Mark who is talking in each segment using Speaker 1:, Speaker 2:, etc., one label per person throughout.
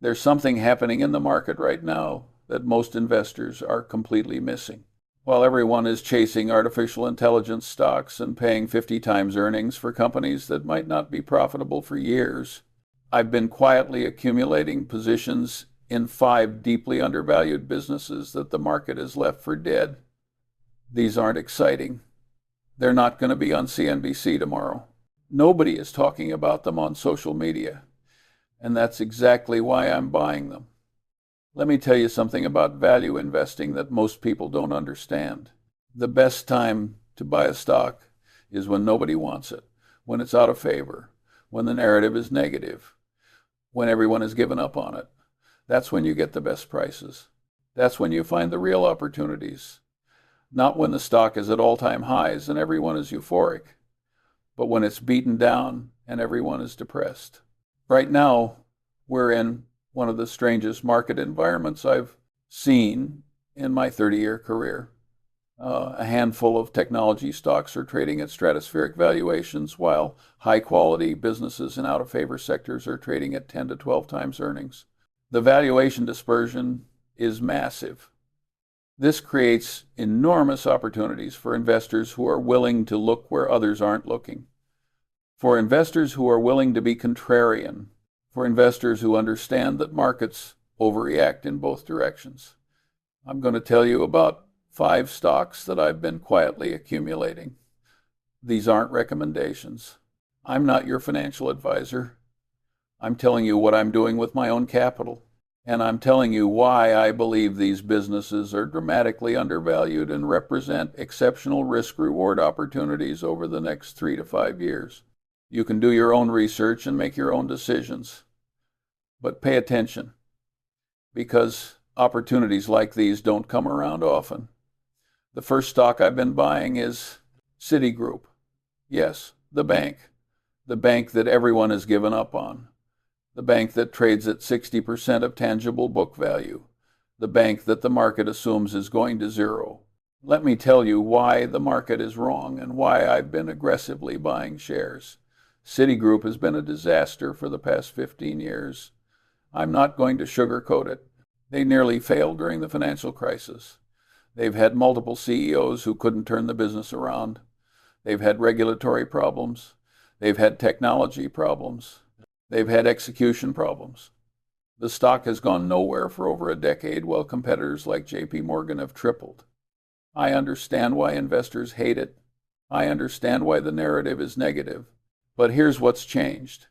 Speaker 1: There's something happening in the market right now that most investors are completely missing. While everyone is chasing artificial intelligence stocks and paying 50 times earnings for companies that might not be profitable for years, I've been quietly accumulating positions in 5 deeply undervalued businesses that the market has left for dead. These aren't exciting. They're not going to be on CNBC tomorrow. Nobody is talking about them on social media, and that's exactly why I'm buying them. Let me tell you something about value investing that most people don't understand. The best time to buy a stock is when nobody wants it, when it's out of favor, when the narrative is negative, when everyone has given up on it. That's when you get the best prices. That's when you find the real opportunities. Not when the stock is at all-time highs and everyone is euphoric, but when it's beaten down and everyone is depressed. Right now, we're in one of the strangest market environments I've seen in my 30-year career. A handful of technology stocks are trading at stratospheric valuations, while high-quality businesses in out-of-favor sectors are trading at 10 to 12 times earnings. The valuation dispersion is massive. This creates enormous opportunities for investors who are willing to look where others aren't looking, for investors who are willing to be contrarian, for investors who understand that markets overreact in both directions. I'm going to tell you about 5 stocks that I've been quietly accumulating. These aren't recommendations. I'm not your financial advisor. I'm telling you what I'm doing with my own capital, and I'm telling you why I believe these businesses are dramatically undervalued and represent exceptional risk-reward opportunities over the next 3 to 5 years. You can do your own research and make your own decisions. But pay attention, because opportunities like these don't come around often. The first stock I've been buying is Citigroup. Yes, the bank that everyone has given up on. The bank that trades at 60% of tangible book value. The bank that the market assumes is going to zero. Let me tell you why the market is wrong and why I've been aggressively buying shares. Citigroup has been a disaster for the past 15 years. I'm not going to sugarcoat it. They nearly failed during the financial crisis. They've had multiple CEOs who couldn't turn the business around. They've had regulatory problems. They've had technology problems. They've had execution problems. The stock has gone nowhere for over a decade, while competitors like JP Morgan have tripled. I understand why investors hate it. I understand why the narrative is negative. But here's what's changed.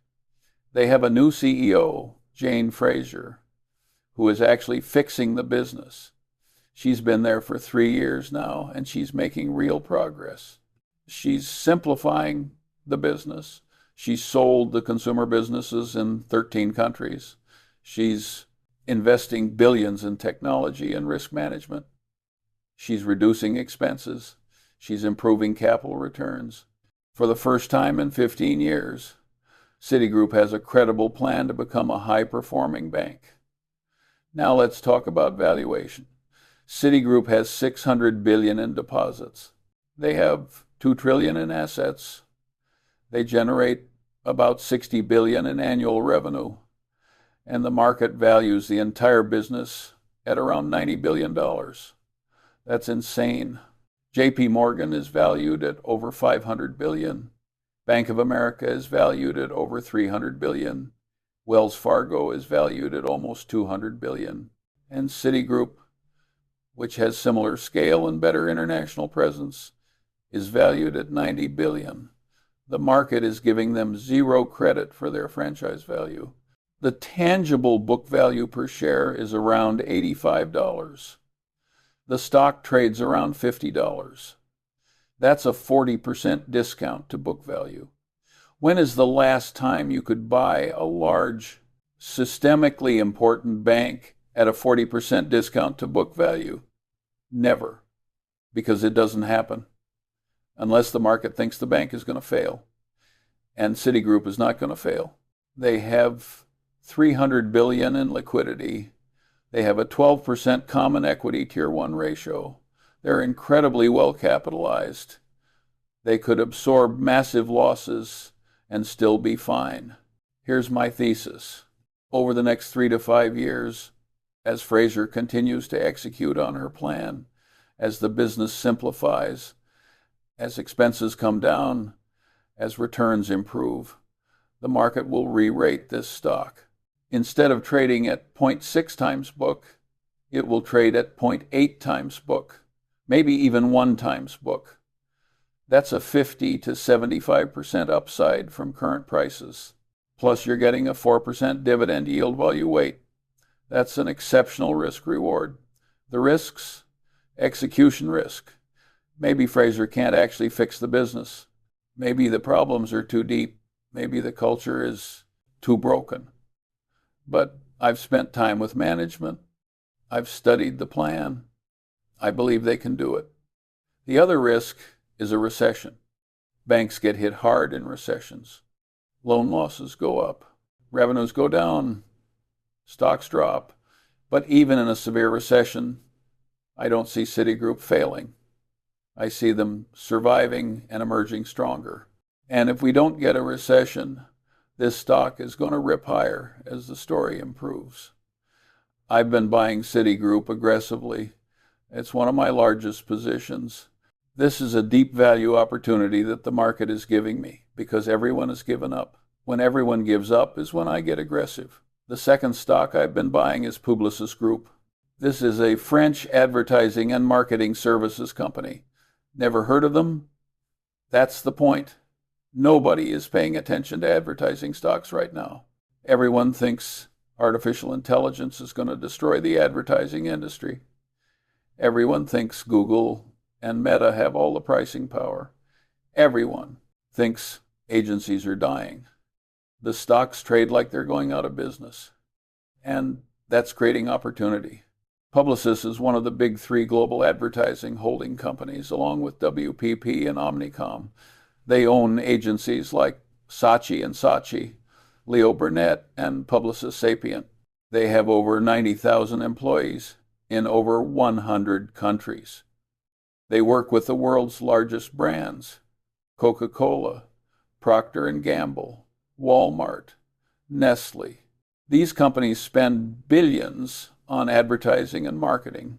Speaker 1: They have a new CEO, Jane Fraser, who is actually fixing the business. She's been there for 3 years now, and she's making real progress. She's simplifying the business. She's sold the consumer businesses in 13 countries. She's investing billions in technology and risk management. She's reducing expenses. She's improving capital returns. For the first time in 15 years, Citigroup has a credible plan to become a high-performing bank. Now let's talk about valuation. Citigroup has $600 billion in deposits. They have $2 trillion in assets. They generate about $60 billion in annual revenue, and the market values the entire business at around $90 billion. That's insane. JP Morgan is valued at over $500 billion. Bank of America is valued at over $300 billion. Wells Fargo is valued at almost $200 billion. And Citigroup, which has similar scale and better international presence, is valued at $90 billion. The market is giving them zero credit for their franchise value. The tangible book value per share is around $85. The stock trades around $50. That's a 40% discount to book value. When is the last time you could buy a large, systemically important bank at a 40% discount to book value? Never, because it doesn't happen unless the market thinks the bank is going to fail. And Citigroup is not going to fail. They have $300 billion in liquidity. They have a 12% common equity tier 1 ratio. They're incredibly well capitalized. They could absorb massive losses and still be fine. Here's my thesis. over the next 3 to 5 years, as Fraser continues to execute on her plan, as the business simplifies, as expenses come down, as returns improve, the market will re-rate this stock. Instead of trading at 0.6 times book, it will trade at 0.8 times book, maybe even 1 times book. That's a 50 to 75% upside from current prices. Plus, you're getting a 4% dividend yield while you wait. That's an exceptional risk reward. The risks, execution risk. Maybe Fraser can't actually fix the business. Maybe the problems are too deep. Maybe the culture is too broken. But I've spent time with management. I've studied the plan. I believe they can do it. The other risk is a recession. Banks get hit hard in recessions. Loan losses go up. Revenues go down. Stocks drop. But even in a severe recession, I don't see Citigroup failing. I see them surviving and emerging stronger. And if we don't get a recession, this stock is going to rip higher as the story improves. I've been buying Citigroup aggressively. It's one of my largest positions. This is a deep value opportunity that the market is giving me because everyone has given up. When everyone gives up is when I get aggressive. The second stock I've been buying is Publicis Group. This is a French advertising and marketing services company. Never heard of them? That's the point. Nobody is paying attention to advertising stocks right now. Everyone thinks artificial intelligence is going to destroy the advertising industry. Everyone thinks Google and Meta have all the pricing power. Everyone thinks agencies are dying. The stocks trade like they're going out of business. And that's creating opportunity. Publicis is one of the big 3 global advertising holding companies, along with WPP and Omnicom. They own agencies like Saatchi and Saatchi, Leo Burnett, and Publicis Sapient. They have over 90,000 employees in over 100 countries. They work with the world's largest brands: Coca-Cola, Procter & Gamble, Walmart, Nestle. These companies spend billions on advertising and marketing,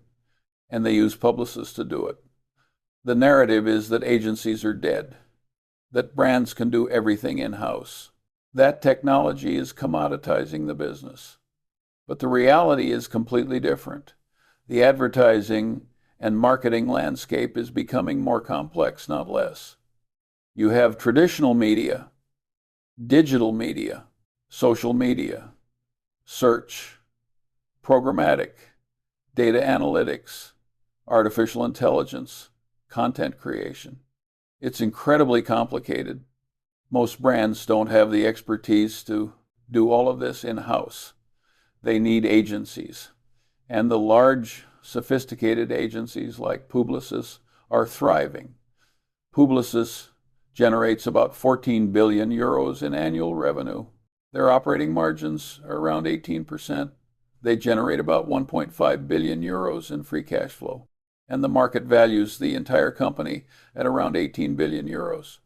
Speaker 1: and they use Publicis to do it. The narrative is that agencies are dead, that brands can do everything in-house. That technology is commoditizing the business. But the reality is completely different. The advertising and marketing landscape is becoming more complex, not less. You have traditional media, digital media, social media, search, programmatic, data analytics, artificial intelligence, content creation. It's incredibly complicated. Most brands don't have the expertise to do all of this in-house. They need agencies. And the large, sophisticated agencies like Publicis are thriving. Publicis generates about 14 billion euros in annual revenue. Their operating margins are around 18%. They generate about 1.5 billion euros in free cash flow. And the market values the entire company at around 18 billion euros.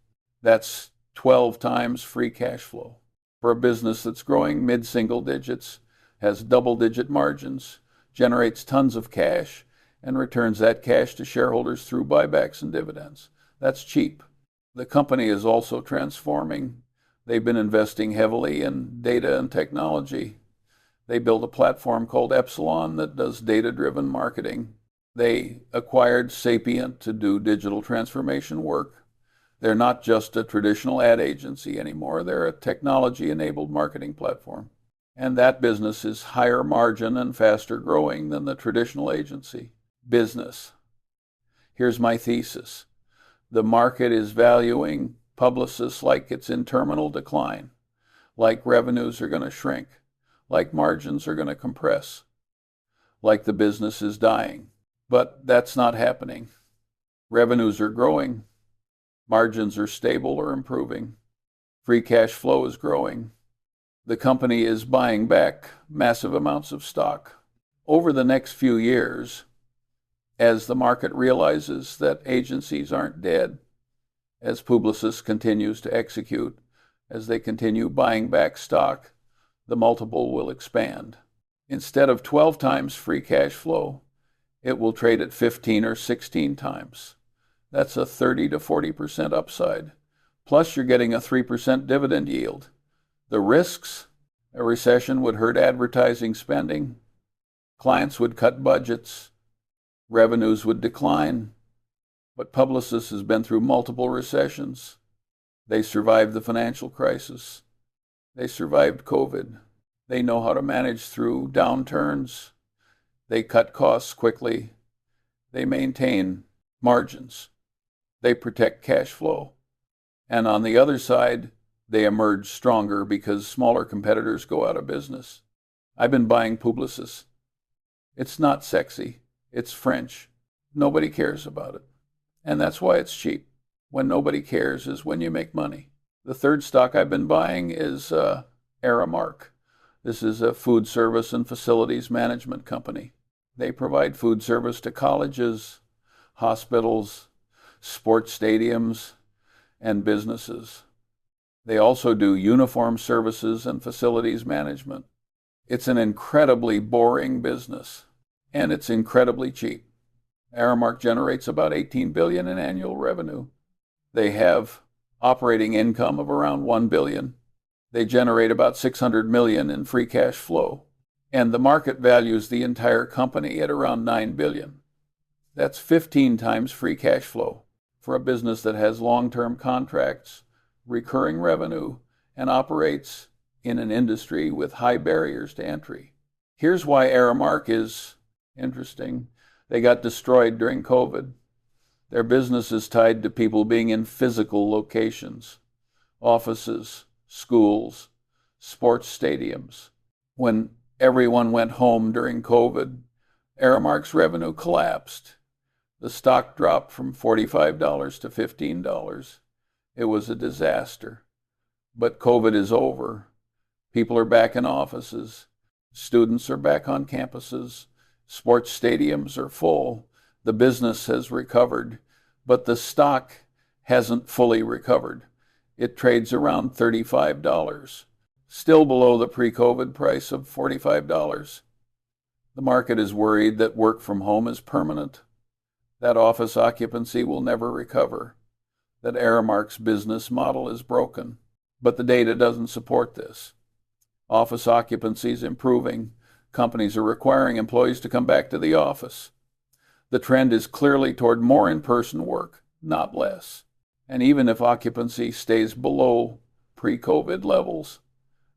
Speaker 1: That's 12 times free cash flow. For a business that's growing mid-single digits, has double-digit margins, generates tons of cash, and returns that cash to shareholders through buybacks and dividends. That's cheap. The company is also transforming. They've been investing heavily in data and technology. They built a platform called Epsilon that does data-driven marketing. They acquired Sapient to do digital transformation work. They're not just a traditional ad agency anymore. They're a technology-enabled marketing platform. And that business is higher margin and faster growing than the traditional agency business. Here's my thesis. The market is valuing Publicis like it's in terminal decline, like revenues are going to shrink, like margins are going to compress, like the business is dying. But that's not happening. Revenues are growing, margins are stable or improving, free cash flow is growing. The company is buying back massive amounts of stock. Over the next few years, as the market realizes that agencies aren't dead, as Publicis continues to execute, as they continue buying back stock, the multiple will expand. Instead of 12 times free cash flow, it will trade at 15 or 16 times. That's a 30 to 40% upside. Plus, you're getting a 3% dividend yield. The risks: a recession would hurt advertising spending, clients would cut budgets, revenues would decline. But Publicis has been through multiple recessions. They survived the financial crisis. They survived COVID. They know how to manage through downturns. They cut costs quickly. They maintain margins. They protect cash flow. And on the other side, they emerge stronger because smaller competitors go out of business. I've been buying Publicis. It's not sexy. It's French. Nobody cares about it. And that's why it's cheap. When nobody cares is when you make money. The third stock I've been buying is Aramark. This is a food service and facilities management company. They provide food service to colleges, hospitals, sports stadiums, and businesses. They also do uniform services and facilities management. It's an incredibly boring business, and it's incredibly cheap. Aramark generates about $18 billion in annual revenue. They have operating income of around $1 billion. They generate about $600 million in free cash flow, and the market values the entire company at around $9 billion. That's 15 times free cash flow for a business that has long-term contracts, recurring revenue, and operates in an industry with high barriers to entry. Here's why Aramark is interesting. They got destroyed during COVID. Their business is tied to people being in physical locations, offices, schools, sports stadiums. When everyone went home during COVID, Aramark's revenue collapsed. The stock dropped from $45 to $15. It was a disaster. But COVID is over. People are back in offices. Students are back on campuses. Sports stadiums are full. The business has recovered, but the stock hasn't fully recovered. It trades around $35, still below the pre-COVID price of $45. The market is worried that work from home is permanent, that office occupancy will never recover, that Aramark's business model is broken. But the data doesn't support this. Office occupancy is improving. Companies are requiring employees to come back to the office. The trend is clearly toward more in-person work, not less. And even if occupancy stays below pre-COVID levels,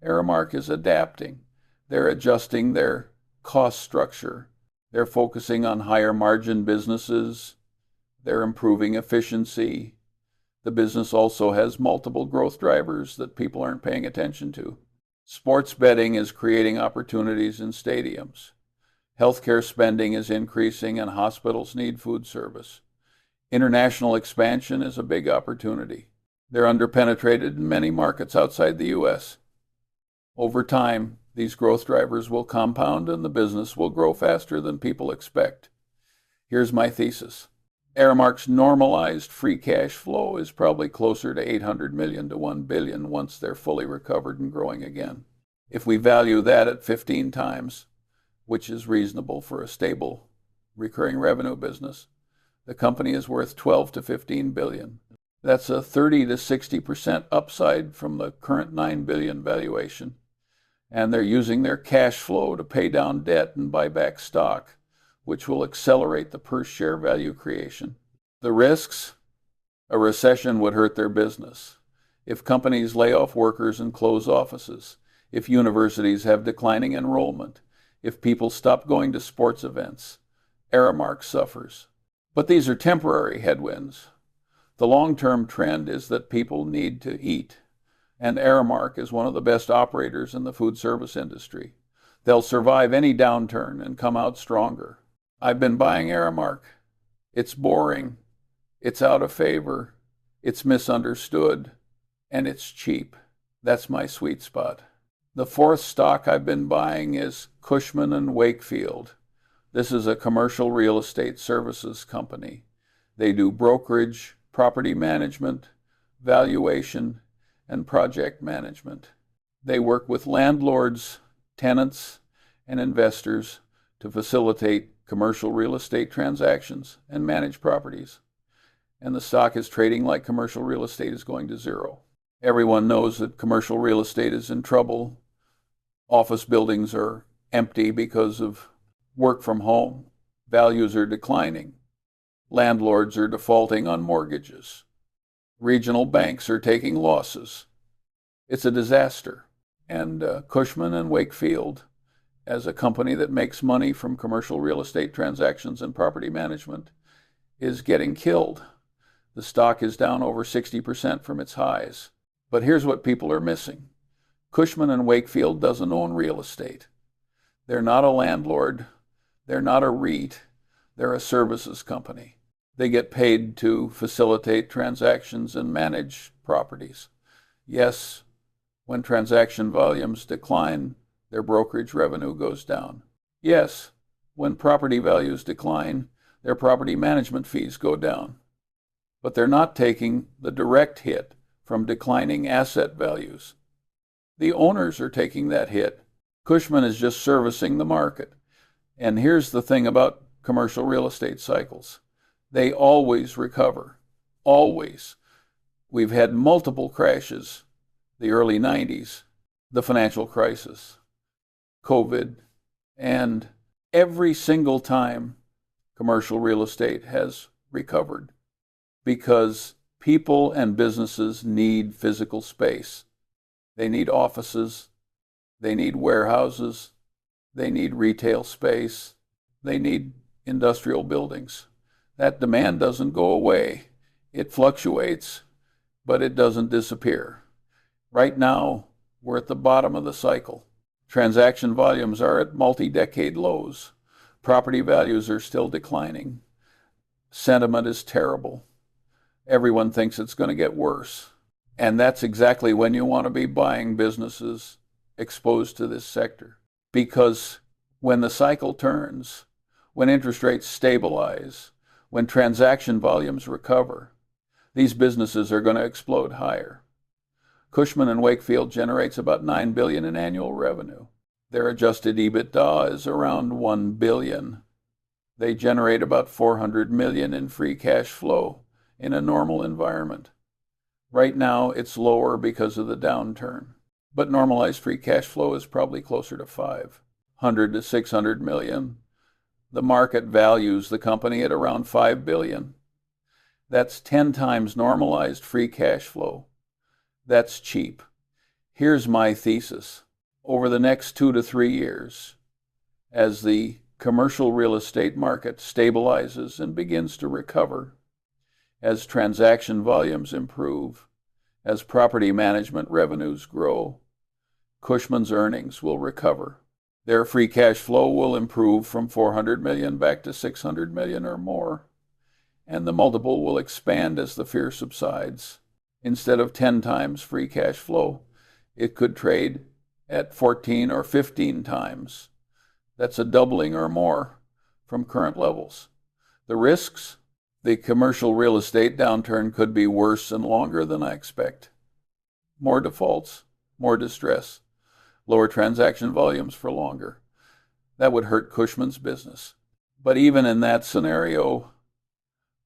Speaker 1: Aramark is adapting. They're adjusting their cost structure. They're focusing on higher margin businesses. They're improving efficiency. The business also has multiple growth drivers that people aren't paying attention to. Sports betting is creating opportunities in stadiums. Healthcare spending is increasing and hospitals need food service. International expansion is a big opportunity. They're underpenetrated in many markets outside the U.S. Over time, these growth drivers will compound and the business will grow faster than people expect. Here's my thesis. Aramark's normalized free cash flow is probably closer to $800 million to $1 billion once they're fully recovered and growing again. If we value that at 15 times, which is reasonable for a stable, recurring revenue business, the company is worth 12 to 15 billion. That's a 30 to 60% upside from the current $9 billion valuation. And they're using their cash flow to pay down debt and buy back stock, which will accelerate the per share value creation. The risks: a recession would hurt their business. If companies lay off workers and close offices, if universities have declining enrollment, if people stop going to sports events, Aramark suffers. But these are temporary headwinds. The long-term trend is that people need to eat, and Aramark is one of the best operators in the food service industry. They'll survive any downturn and come out stronger. I've been buying Aramark. It's boring, it's out of favor, it's misunderstood, and it's cheap. That's my sweet spot. The fourth stock I've been buying is Cushman & Wakefield. This is a commercial real estate services company. They do brokerage, property management, valuation, and project management. They work with landlords, tenants, and investors to facilitate commercial real estate transactions and manage properties. And the stock is trading like commercial real estate is going to zero. Everyone knows that commercial real estate is in trouble. Office buildings are empty because of work from home. Values are declining. Landlords are defaulting on mortgages. Regional banks are taking losses. It's a disaster. And Cushman & Wakefield, as a company that makes money from commercial real estate transactions and property management, is getting killed. The stock is down over 60% from its highs. But here's what people are missing. Cushman & Wakefield doesn't own real estate. They're not a landlord. They're not a REIT. They're a services company. They get paid to facilitate transactions and manage properties. Yes, when transaction volumes decline, their brokerage revenue goes down. Yes, when property values decline, their property management fees go down. But they're not taking the direct hit from declining asset values. The owners are taking that hit. Cushman is just servicing the market. And here's the thing about commercial real estate cycles. They always recover. Always. We've had multiple crashes. The early 90s, the financial crisis, COVID, and every single time commercial real estate has recovered because people and businesses need physical space. They need offices, they need warehouses, they need retail space, they need industrial buildings. That demand doesn't go away. It fluctuates, but it doesn't disappear. Right now, we're at the bottom of the cycle. Transaction volumes are at multi-decade lows. Property values are still declining. Sentiment is terrible. Everyone thinks it's going to get worse. And that's exactly when you want to be buying businesses exposed to this sector. Because when the cycle turns, when interest rates stabilize, when transaction volumes recover, these businesses are going to explode higher. Cushman & Wakefield generates about $9 billion in annual revenue. Their adjusted EBITDA is around $1 billion. They generate about $400 million in free cash flow in a normal environment. Right now, it's lower because of the downturn, but normalized free cash flow is probably closer to $500 to $600 million. The market values the company at around $5 billion. That's 10 times normalized free cash flow. That's cheap. Here's my thesis. Over the next 2 to 3 years, as the commercial real estate market stabilizes and begins to recover, as transaction volumes improve, as property management revenues grow, Cushman's earnings will recover. Their free cash flow will improve from $400 million back to $600 million or more, and the multiple will expand as the fear subsides. Instead of 10 times free cash flow, it could trade at 14 or 15 times. That's a doubling or more from current levels. The risks? The commercial real estate downturn could be worse and longer than I expect. More defaults, more distress, lower transaction volumes for longer. That would hurt Cushman's business. But even in that scenario,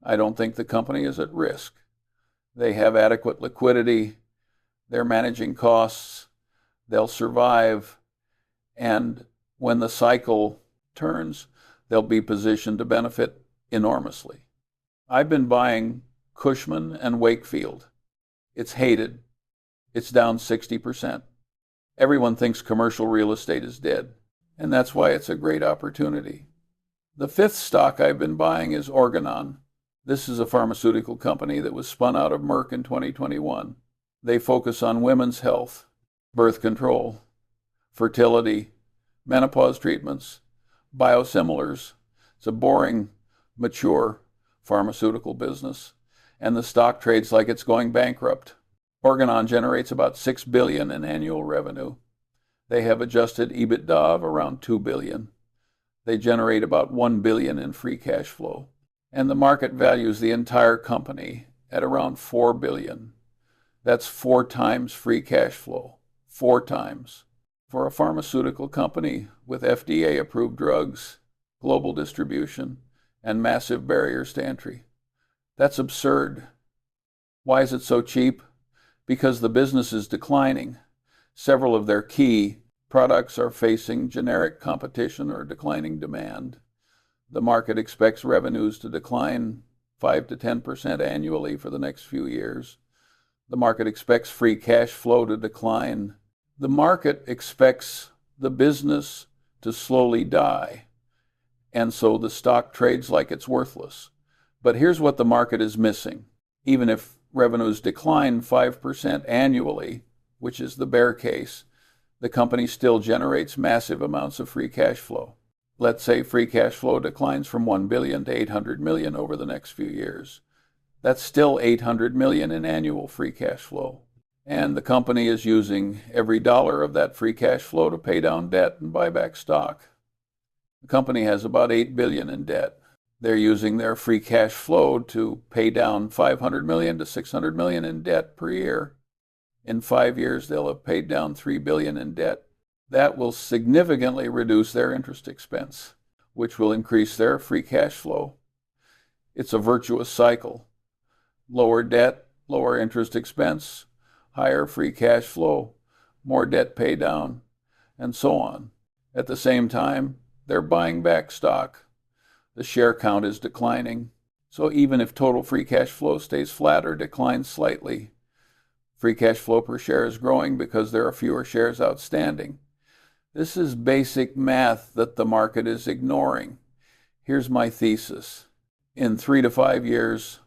Speaker 1: I don't think the company is at risk. They have adequate liquidity, they're managing costs, they'll survive, and when the cycle turns, they'll be positioned to benefit enormously. I've been buying Cushman & Wakefield. It's hated. It's down 60%. Everyone thinks commercial real estate is dead, and that's why it's a great opportunity. The fifth stock I've been buying is Organon. This is a pharmaceutical company that was spun out of Merck in 2021. They focus on women's health, birth control, fertility, menopause treatments, biosimilars. It's a boring, mature pharmaceutical business, and the stock trades like it's going bankrupt. Organon generates about $6 billion in annual revenue. They have adjusted EBITDA of around $2 billion. They generate about $1 billion in free cash flow. And the market values the entire company at around $4 billion. That's 4 times free cash flow. 4 times. For a pharmaceutical company with FDA-approved drugs, global distribution, and massive barriers to entry. That's absurd. Why is it so cheap? Because the business is declining. Several of their key products are facing generic competition or declining demand. The market expects revenues to decline 5 to 10% annually for the next few years. The market expects free cash flow to decline. The market expects the business to slowly die, and so the stock trades like it's worthless. But here's what the market is missing. Even if revenues decline 5% annually, which is the bear case, the company still generates massive amounts of free cash flow. Let's say free cash flow declines from 1 billion to 800 million over the next few years. That's still 800 million in annual free cash flow. And the company is using every dollar of that free cash flow to pay down debt and buy back stock. The company has about 8 billion in debt. They're using their free cash flow to pay down 500 million to 600 million in debt per year. In 5 years, they'll have paid down 3 billion in debt. That will significantly reduce their interest expense, which will increase their free cash flow. It's a virtuous cycle. Lower debt, lower interest expense, higher free cash flow, more debt pay down, and so on. At the same time, they're buying back stock. The share count is declining. So even if total free cash flow stays flat or declines slightly, free cash flow per share is growing because there are fewer shares outstanding. This is basic math that the market is ignoring. Here's my thesis. In 3 to 5 years,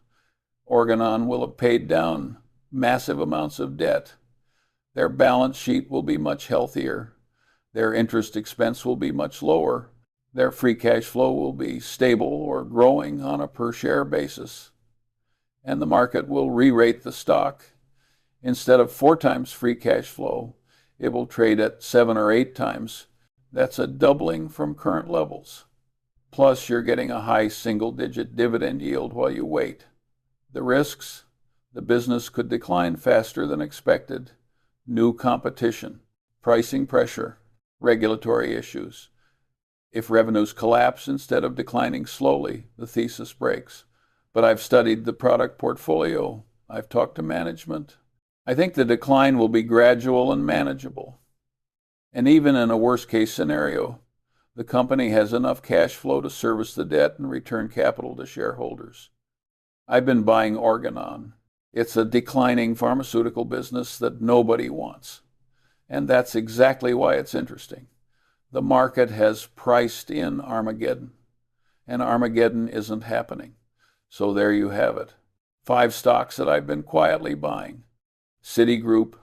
Speaker 1: Organon will have paid down massive amounts of debt. Their balance sheet will be much healthier. Their interest expense will be much lower. Their free cash flow will be stable or growing on a per share basis. And the market will re-rate the stock. Instead of 4 times free cash flow, it will trade at 7 or 8 times. That's a doubling from current levels. Plus, you're getting a high single-digit dividend yield while you wait. The risks: the business could decline faster than expected. New competition, pricing pressure, regulatory issues. If revenues collapse instead of declining slowly, the thesis breaks. But I've studied the product portfolio. I've talked to management. I think the decline will be gradual and manageable. And even in a worst-case scenario, the company has enough cash flow to service the debt and return capital to shareholders. I've been buying Organon. It's a declining pharmaceutical business that nobody wants. And that's exactly why it's interesting. The market has priced in Armageddon, and Armageddon isn't happening. So there you have it. 5 stocks that I've been quietly buying: Citigroup,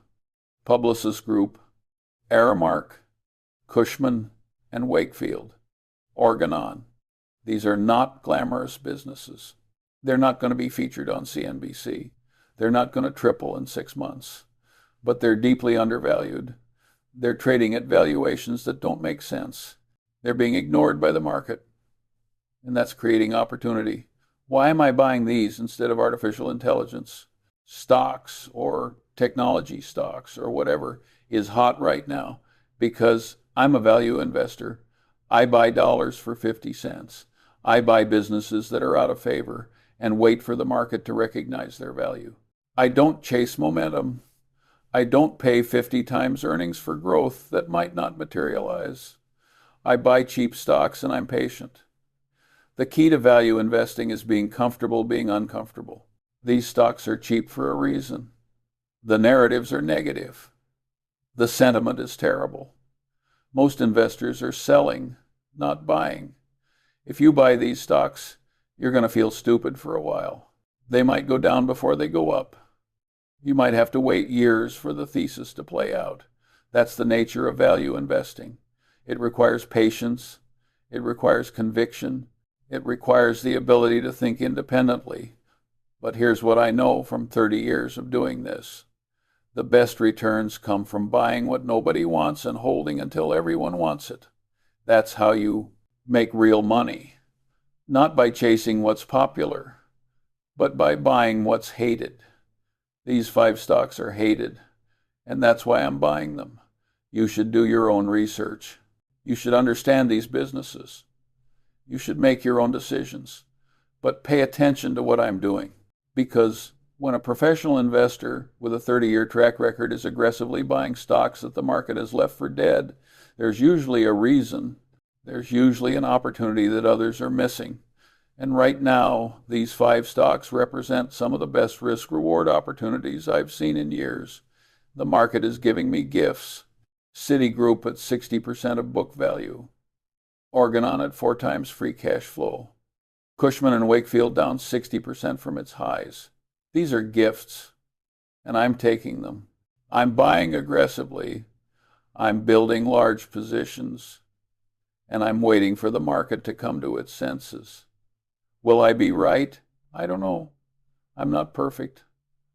Speaker 1: Publicis Group, Aramark, Cushman, and Wakefield. Organon. These are not glamorous businesses. They're not going to be featured on CNBC. They're not going to triple in 6 months. But they're deeply undervalued. They're trading at valuations that don't make sense. They're being ignored by the market. And that's creating opportunity. Why am I buying these instead of artificial intelligence? Stocks or technology stocks or whatever is hot right now because I'm a value investor. I buy dollars for 50 cents. I buy businesses that are out of favor and wait for the market to recognize their value. I don't chase momentum. I don't pay 50 times earnings for growth that might not materialize. I buy cheap stocks and I'm patient. The key to value investing is being comfortable being uncomfortable. These stocks are cheap for a reason. The narratives are negative. The sentiment is terrible. Most investors are selling, not buying. If you buy these stocks, you're going to feel stupid for a while. They might go down before they go up. You might have to wait years for the thesis to play out. That's the nature of value investing. It requires patience. It requires conviction. It requires the ability to think independently. But here's what I know from 30 years of doing this. The best returns come from buying what nobody wants and holding until everyone wants it. That's how you make real money. Not by chasing what's popular, but by buying what's hated. These 5 stocks are hated. and that's why I'm buying them. You should do your own research. You should understand these businesses. You should make your own decisions, but pay attention to what I'm doing, because when a professional investor with a 30-year track record is aggressively buying stocks that the market has left for dead, there's usually a reason. There's usually an opportunity that others are missing. And right now, these 5 stocks represent some of the best risk-reward opportunities I've seen in years. The market is giving me gifts. Citigroup at 60% of book value. Organon at 4 times free cash flow. Cushman & Wakefield down 60% from its highs. These are gifts, and I'm taking them. I'm buying aggressively. I'm building large positions, and I'm waiting for the market to come to its senses. Will I be right? I don't know. I'm not perfect.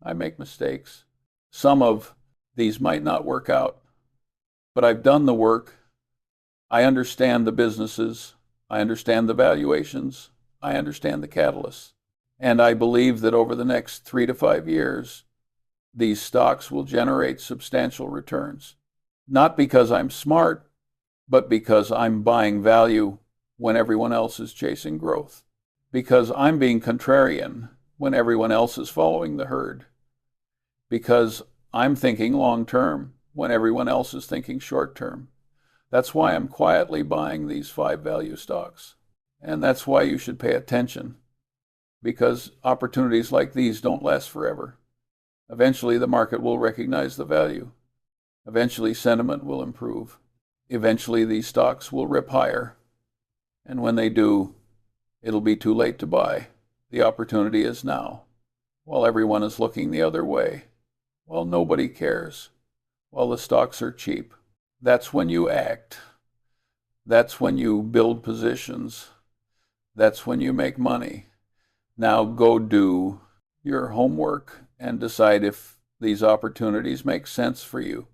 Speaker 1: I make mistakes. Some of these might not work out, but I've done the work. I understand the businesses. I understand the valuations. I understand the catalysts. And I believe that over the next 3 to 5 years, these stocks will generate substantial returns. Not because I'm smart, but because I'm buying value when everyone else is chasing growth. Because I'm being contrarian when everyone else is following the herd. Because I'm thinking long term when everyone else is thinking short term. That's why I'm quietly buying these 5 value stocks. And that's why you should pay attention. Because opportunities like these don't last forever. Eventually, the market will recognize the value. Eventually, sentiment will improve. Eventually, these stocks will rip higher. And when they do, it'll be too late to buy. The opportunity is now, while everyone is looking the other way, while nobody cares, while the stocks are cheap. That's when you act. That's when you build positions. That's when you make money. Now go do your homework and decide if these opportunities make sense for you.